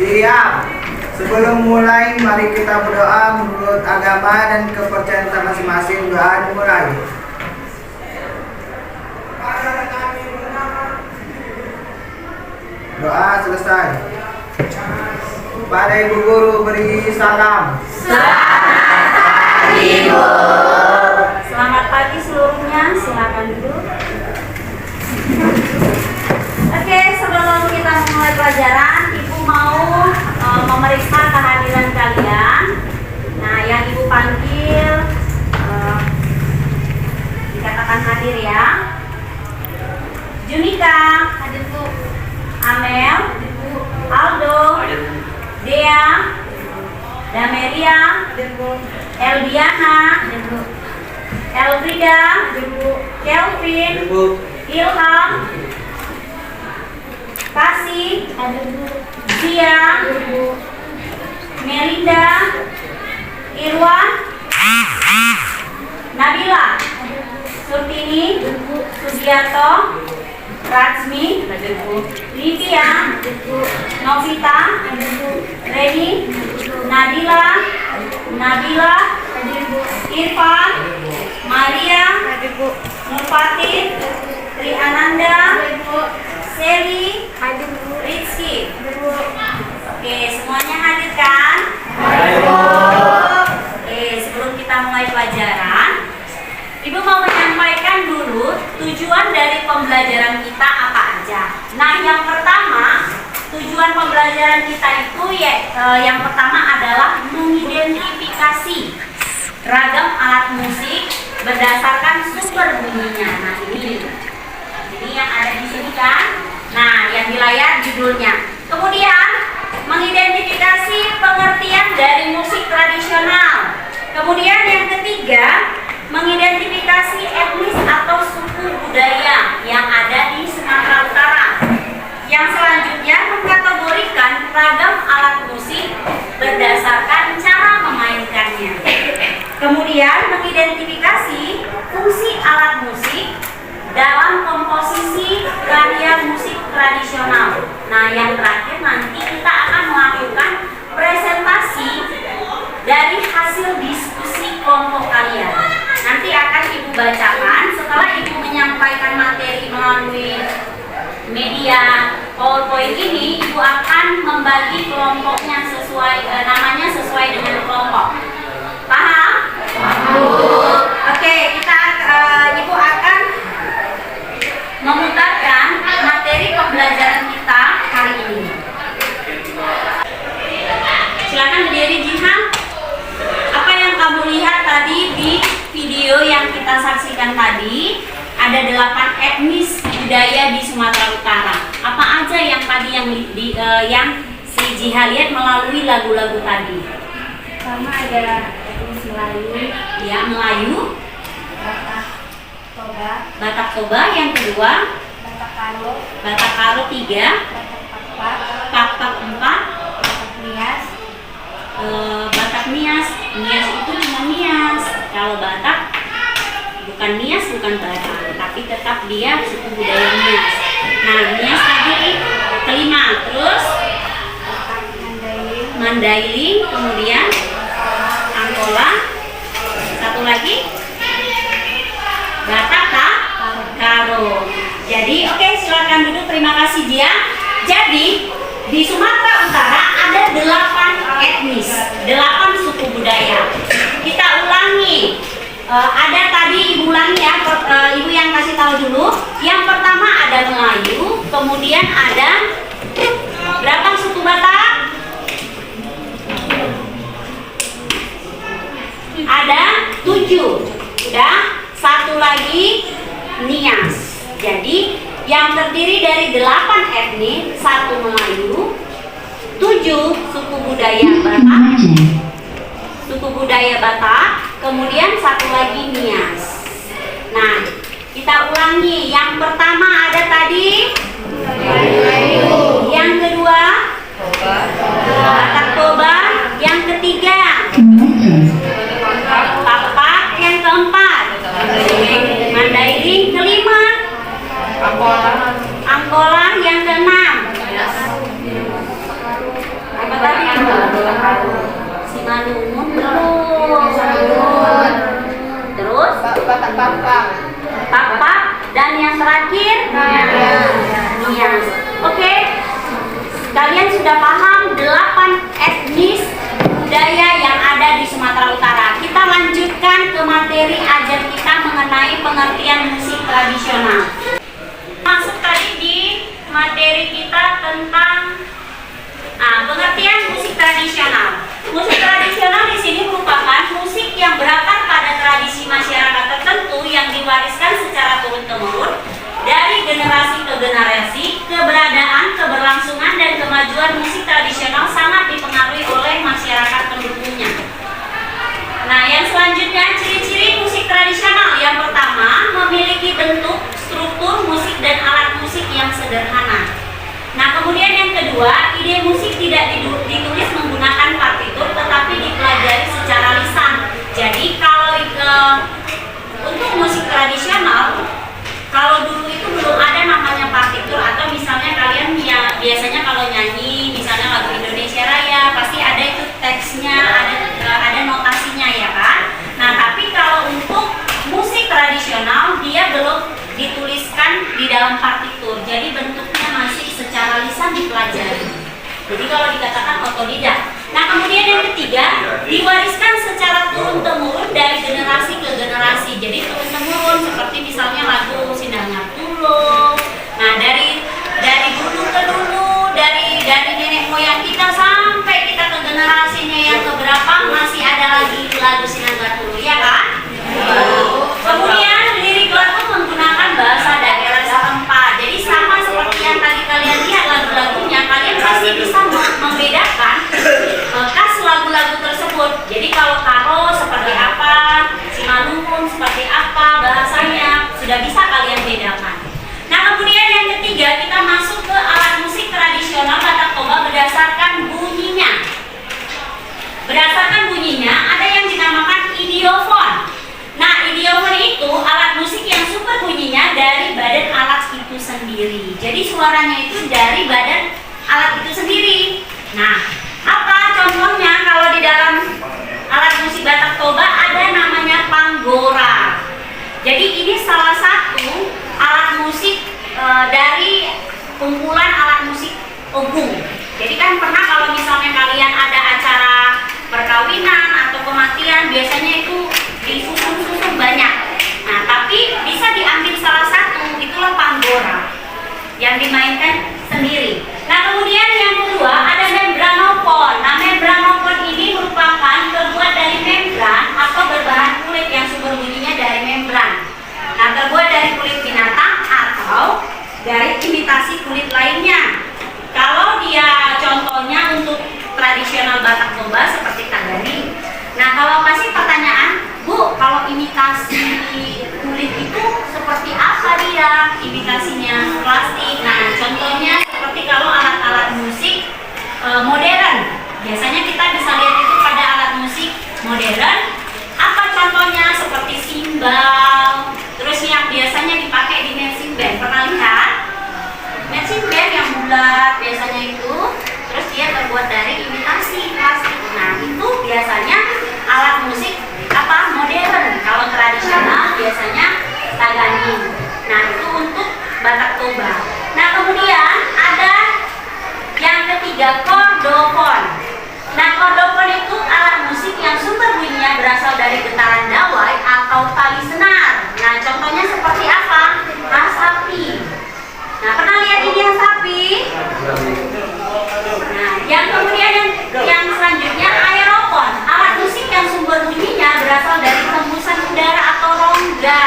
Siap. Sebelum mulai, mari kita berdoa menurut agama dan kepercayaan kita masing-masing. Doa dimulai. Doa selesai. Pada Ibu Guru beri salam. Selamat pagi, Bu. Selamat pagi seluruhnya. Silakan duduk. Oke, sebelum kita mulai pelajaran, Ibu mau memeriksa kehadiran kalian. Nah, yang Ibu panggil dikatakan hadir ya. Junika, hadir Bu. Amel, hadir Bu. Aldo, hadir Bu. Dea, Dameria, hadir Bu. Eldiana, hadir Bu. Elfrida, hadir Bu. Kelvin, hadir Bu. Ilham, Kasih, hadir Bu. Zia, hadir Bu. Melinda, Irwan, Nabila, Surtini, Sugiarto, Ratsmi, Livia, Novita, Reni, Nadila, Nabila, Irfan, Maria, Nurfatin, Tri Ananda, Seli, Rizky. Oke, semuanya hadir kan? Oke, sebelum kita mulai pelajaran, Ibu mau menyampaikan dulu tujuan dari pembelajaran kita apa aja. Nah, yang pertama, tujuan pembelajaran kita itu yang pertama adalah mengidentifikasi ragam alat musik berdasarkan sumber bunyinya. Nah, ini yang ada di sini kan. Nah, yang di layar judulnya. Kemudian mengidentifikasi pengertian dari musik tradisional. Kemudian yang ketiga, mengidentifikasi etnis atau suku budaya yang ada di Sumatera Utara. Yang selanjutnya, mengkategorikan ragam alat musik berdasarkan cara memainkannya. Kemudian mengidentifikasi fungsi alat musik dalam komposisi karya musik tradisional. Nah, yang terakhir nanti kita akan melakukan presentasi dari hasil diskusi kelompok kalian. Nanti akan Ibu bacakan. Setelah Ibu menyampaikan materi melalui media PowerPoint ini, Ibu akan membagi kelompoknya sesuai namanya sesuai dengan kelompok. Paham? Oke, Ibu akan memutarkan materi pembelajaran kita hari ini. Silakan berdiri, Jihan. Apa yang kamu lihat tadi di video yang kita saksikan tadi? Ada 8 etnis budaya di Sumatera Utara. Apa aja yang tadi yang si Jiha lihat melalui lagu-lagu tadi? Pertama ada etnis Melayu, Ya, Melayu, Batak Toba, Batak Toba. Yang kedua, Batak Karo, Batak Karo 3, Batak Pakpak, Pakpak 4, Batak Nias, Batak Nias. Nias itu cuma Nias. Kalau Batak bukan Nias, bukan Batak, tapi tetap dia suku budaya Nias. Nah, Nias tadi kelima. Terus Batak Mandailing, Mandailing, kemudian Angkola. Satu lagi Batak Karo. Jadi oke, silakan duduk. Terima kasih Dia. Jadi di Sumatera Utara ada 8 etnis, 8 suku budaya. Kita ulangi. Ada tadi Ibu ulangi ya, Ibu yang kasih tahu dulu. Yang pertama ada Melayu, kemudian ada berapa suku Batak? Ada 7. Sudah, satu lagi Nias. Jadi yang terdiri dari 8 etnis, 1 Melayu, 7 suku budaya Batak, kemudian 1 lagi Nias. Nah, kita ulangi. Yang pertama ada tadi Melayu. Yang kedua Batak Toba. Yang ketiga Pakpak. Yang keempat Mandailing. Kelima Angkola. Yang keenam Simalungun belum. Terus Pak. Dan yang terakhir Nias. Oke. Kalian sudah paham 8 etnis budaya yang ada di Sumatera Utara. Kita lanjutkan ke materi ajar kita mengenai pengertian musik tradisional. Masuk tadi di materi kita tentang pengertian musik tradisional. Musik tradisional di sini merupakan musik yang berakar pada tradisi masyarakat tertentu yang diwariskan secara turun-temurun dari generasi ke generasi. Keberadaan, keberlangsungan, dan kemajuan musik tradisional sangat dipengaruhi oleh masyarakat pendukungnya. Nah, yang selanjutnya ciri-ciri musik tradisional. Yang pertama, memiliki bentuk, struktur musik dan alat musik yang sederhana. Nah, kemudian yang kedua, ide musik tidak ditulis menggunakan partitur tetapi dipelajari secara lisan. Jadi kalau untuk musik tradisional, kalau dulu itu belum ada namanya partitur, atau misalnya kalian ya biasanya kalau nyanyi misalnya lagu Indonesia Raya pasti ada itu teksnya, ada notasinya ya kan. Nah, tapi kalau untuk musik tradisional dia belum dituliskan di dalam partitur, jadi bentuknya masih secara lisan dipelajari. Jadi kalau dikatakan otodidak. Nah, kemudian yang ketiga, diwariskan secara turun-temurun dari generasi ke generasi. Jadi turun-temurun seperti misalnya lagu Sindang Tulo. Nah, dari dulu ke dulu, dari nenek moyang kita sampai kita ke generasinya yang keberapa masih ada lagi lagu Sindang Tulo, ya kan? Kemudian lirik lagu menggunakan bahasa daerah setempat. Jadi sama seperti yang tadi kalian lihat lagu-lagunya, kalian pasti bisa membedakan khas lagu-lagu tersebut. Jadi kalau Karo seperti apa, Simalungun seperti apa bahasanya, sudah bisa kalian bedakan. Nah, kemudian yang ketiga kita masuk ke alat musik tradisional Batak Toba berdasarkan bunyinya. Berdasarkan bunyinya ada yang dinamakan idiofon. Nah, idiofon itu alat musik yang sumber bunyinya dari badan alat itu sendiri. Jadi suaranya itu dari badan alat itu sendiri. Nah, apa contohnya? Kalau di dalam alat musik Batak Toba ada namanya panggora. Jadi ini salah satu alat musik dari kumpulan alat musik Ogung. Jadi kan pernah kalau misalnya kalian ada acara perkawinan atau kematian, biasanya itu disusun-susun banyak. Nah, tapi bisa diambil salah satu, itulah panggora yang dimainkan sendiri. Nah, kemudian yang kedua ada membranofon. Nah, membranofon ini merupakan terbuat dari membran atau berbahan kulit yang sumber bunyinya dari membran. Nah, terbuat dari kulit binatang atau dari imitasi kulit lainnya. Kalau dia contohnya untuk tradisional Batak Toba seperti Tagani. Nah, kalau kasih pertanyaan, Bu, kalau imitasi kulit itu seperti apa dia? Imitasinya plastik. Nah, contohnya seperti kalau alat-alat musik modern. Biasanya kita bisa lihat itu pada alat musik modern. Apa contohnya? Seperti simbal. Terus yang biasanya dipakai di marching band. Pernah lihat? Marching band yang bulat biasanya itu. Terus dia terbuat dari imitasi plastik. Nah, itu biasanya alat musik modern. Kalau tradisional biasanya Tagani. Nah, itu untuk Batak Toba. Nah, kemudian ada yang ketiga, kordofon. Nah, kordofon itu alat musik yang sumber bunyinya berasal dari getaran dawai atau tali senar. Nah, contohnya seperti apa? Sapi. Nah, pernah lihat ini yang sapi? Nah, yang kemudian yang selanjutnya aerofon, alat musik yang sumber bunyinya berasal dari hembusan udara atau rongga.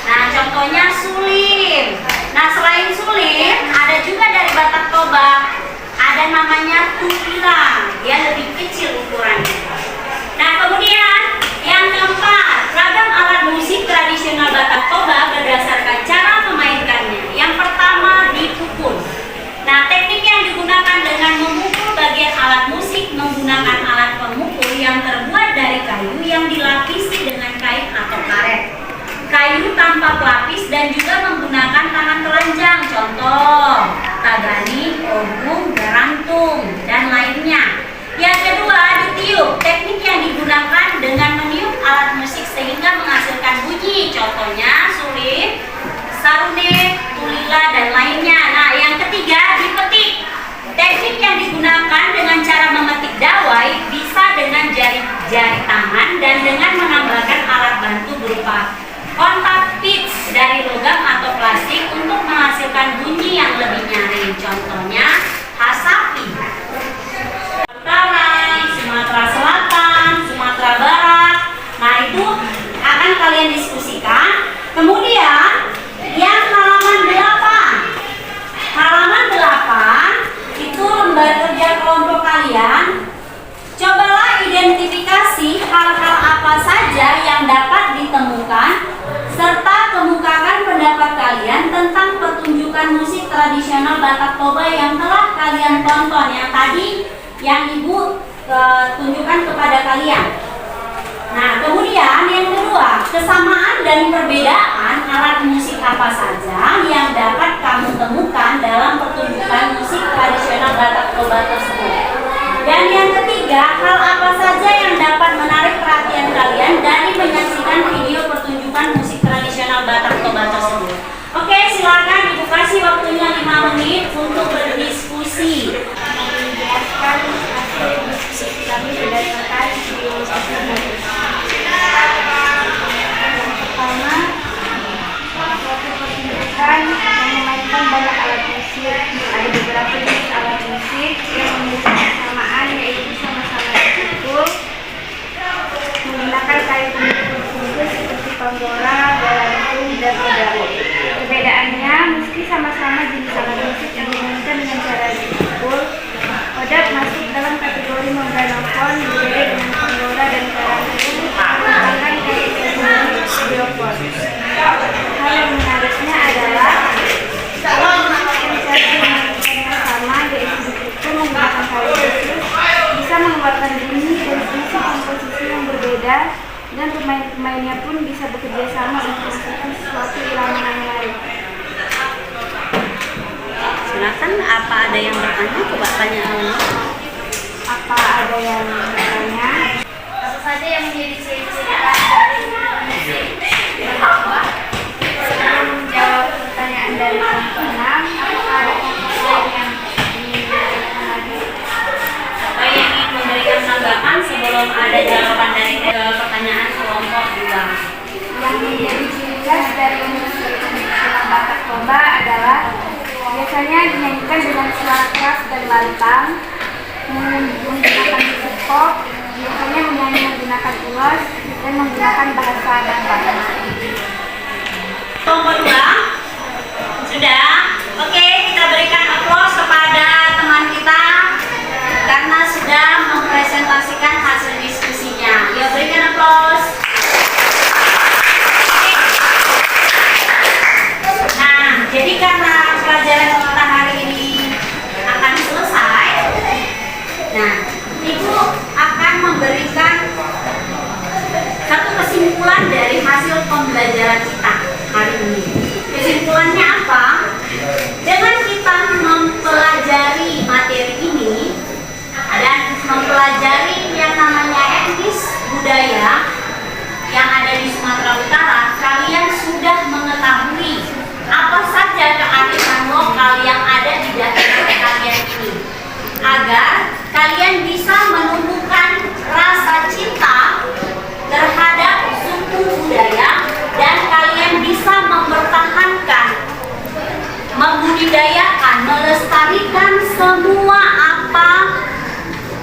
Nah, contohnya suling. Nah, selain suling, ada juga dari Batak Toba, ada namanya tupilang, dia lebih kecil ukurannya. Nah, kemudian yang keempat, ragam alat musik tradisional Batak Toba berdasarkan cara memainkannya. Yang pertama, dipukul. Nah, teknik yang digunakan dengan memukul bagian alat musik menggunakan alat pemukul yang terbuat dari kayu yang dilapisi dengan kain atau karet. Kayu tanpa pelapis dan juga menggunakan tangan telanjang. Contoh, Tagani, Ogung, Garantung, dan lainnya. Yang kedua, contohnya sulit, saruneh, tulila, dan lainnya. Nah, yang ketiga, dipetik. Teknik yang digunakan dengan cara memetik dawai bisa dengan jari tangan dan dengan menambahkan alat bantu berupa kontak pitch dari logam atau plastik untuk menghasilkan bunyi yang lebih nyaring. Contohnya, hasapi. Sumatera Selatan, Sumatera Barat. Nah, itu akan kalian diskusikan. Kemudian yang halaman 8. Halaman 8 itu lembar kerja kelompok kalian. Cobalah identifikasi hal-hal apa saja yang dapat ditemukan serta kemukakan pendapat kalian tentang pertunjukan musik tradisional Batak Toba yang telah kalian tonton, yang tadi yang Ibu tunjukkan kepada kalian. Nah, kemudian yang kedua, kesamaan dan perbedaan alat musik apa saja yang dapat kamu temukan dalam pertunjukan musik tradisional Batak Toba tersebut. Dan yang ketiga, hal apa saja yang dapat menarik perhatian kalian dari menyaksikan video pertunjukan musik tradisional Batak Toba tersebut. Oke, silakan Ibu kasih waktunya 5 menit untuk berdiskusi. Menjelaskan hasil diskusi kami berdasarkan video tersebut. Yang pertama, suatu pertunjukan yang memainkan banyak alat musik. Ada beberapa jenis alat musik yang memiliki kesamaan, yaitu sama-sama dipukul menggunakan kayu tumpul seperti panggora, galantung, dan odaro. Perbedaannya, meski sama-sama jenis alat musik yang dimainkan dengan cara dipukul, odap masuk dalam kategori membranophone, berbeda dengan panggora dan galantung merupakan kayu tumpul biopon. Hal yang menariknya adalah alat musik yang cara dimainkan yang sama, yaitu dipukul menggunakan kayu khusus, bisa mengeluarkan bunyi dan fungsi komposisi yang berbeda, dan pemain-pemainnya pun bisa bekerja sama untuk menghasilkan sesuatu irama yang menarik. Silakan, apa ada yang bertanya? Coba tanya. Apa ada yang bertanya? Apa saja yang menjadi ciri-ciri dari musik? Sebelum menjawab pertanyaan dari kelompok 6, apakah ada kelompok lain yang ingin bertanya lagi? Apa yang ingin memberikan tanggapan sebelum ada jawaban dari pertanyaan kelompok 2? Yang menjadi ciri khas dari musik tradisional Batak Toba adalah biasanya dinyanyikan dengan suara keras dan lantang, menggunakan musik pop, biasanya menyanyi menggunakan ulos, dan menggunakan bahasa Batak. Kelompok 2 sudah. Oke, kita berikan aplaus kepada teman kita karena sudah mempresentasikan hasil diskusinya. Ya, berikan aplaus. Nah, jadi karena pelajaran kita hari ini akan selesai, nah, Ibu akan memberikan satu kesimpulan dari hasil pembelajaran kita hari ini. Kesimpulannya apa? Dengan kita mempelajari materi ini dan mempelajari yang namanya etnis budaya yang ada di Sumatera Utara, kalian sudah mengetahui apa saja kearifan lokal yang ada di daerah kalian ini, agar kalian bisa menumbuhkan rasa cinta terhadap suku budaya dan kalian bisa mempertahankan, membudidayakan, melestarikan semua apa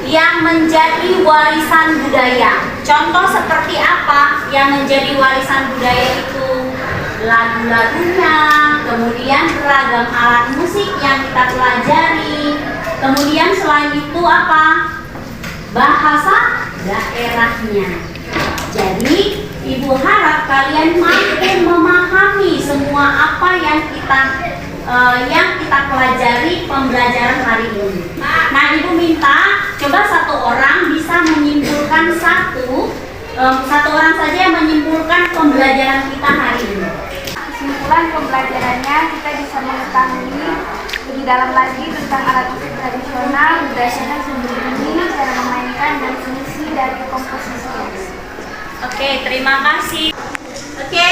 yang menjadi warisan budaya. Contoh seperti apa yang menjadi warisan budaya itu? Lagu-lagunya, kemudian beragam alat musik yang kita pelajari, kemudian selain itu apa? Bahasa daerahnya. Jadi Ibu harap kalian mampu memahami semua apa yang kita pelajari pembelajaran hari ini. Nah, Ibu minta coba satu orang bisa menyimpulkan satu orang saja yang menyimpulkan pembelajaran kita hari ini. Kesimpulan pembelajarannya, kita bisa mengetahui lebih dalam lagi tentang alat musik tradisional, budaya sembunyi, cara memainkan, dan fungsi dari komposisinya. Oke, terima kasih. Oke,